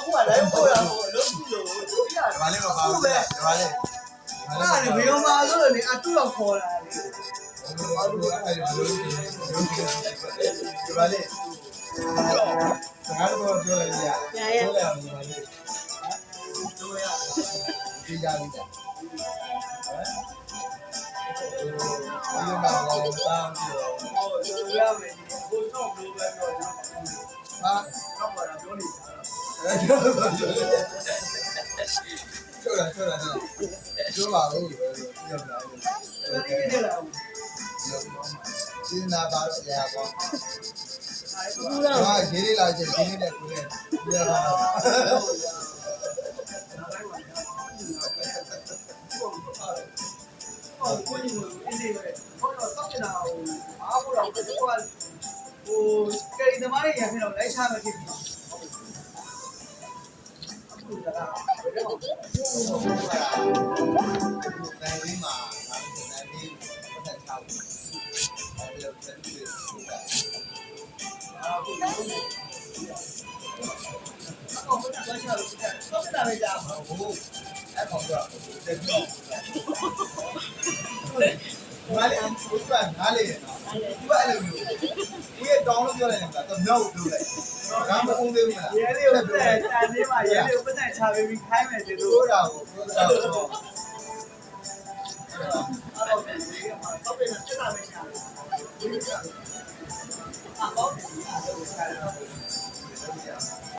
အခုကလည်းပို့ရအောင်လုံးစုလို့တို့ပြတယ် ဘာလဲမပါဘူးဗျာဘာလဲ အဲ့ဒါဘယ်ရောမှာဆိုလို့နေအတူတော့ခေါ်လာတယ် ဘာလို့အဲ့ဒါဘယ်လိုဒီဘာလဲစကားတော့ပြောလိုက်ရပြောလိုက်အောင်ဒီဘာလဲတို့ရဒီကြပြီကြာဒီမှာတော့တောင်းပြီးတော့ ဟိုတို့ရမယ်ကိုတော့ဘယ်လိုပဲပြောကြဟာပါတော့ပါတော့ပြောနေတာ ကျော်တာပြောပါဦးပြောပါဦး ဒါလေးနေလာဦး ဒီနာပါတော့ရာပေါ့ ဘူးလား ဟာဒီလေးလာချင်းဒီနေ့နဲ့ကိုယ်နဲ့ပြောတာဟိုကိုကြီးကအင်းလေးပဲဟိုတော့စောက်နေတာဟိုအားဖို့တော့ကိုကဟိုကဲဒီသမားတွေရဖြစ်တော့လိုက်ချမယ်ဖြစ်ပြီအခုကဘယ်တော့နိုင်ပြီးမှာနိုင်ပြီးပတ်သက်ချောက်အဲ့လိုတက်ပြီးဆိုတာ အခုတော့ဘယ်တော့ချလို့စောက်နေတာပဲကြာ ဟုတ်အဲ့ကောင်တော့တက်ပြီးဘာလဲဘုရားနားလေနော်ဒီဘာလဲမျိုးကိုရဲ့တောင်းလို့ပြောလိုက်တယ်ကတော့မြောက်လို့လိုက်ဒါမှမဟုတ်သေးဘူးလား ရဲလေးကိုပတ်သက်ချာနေမှာရဲလေးကိုပတ်သက်ချာပြီးခိုင်းမယ်ဒီလို ပြောတာကိုပြောတာကို အဲ့တော့ဒီကမှာစောက်နေတာတက်တာပဲရှာတယ်ဒီကအော်ဒီကလည်း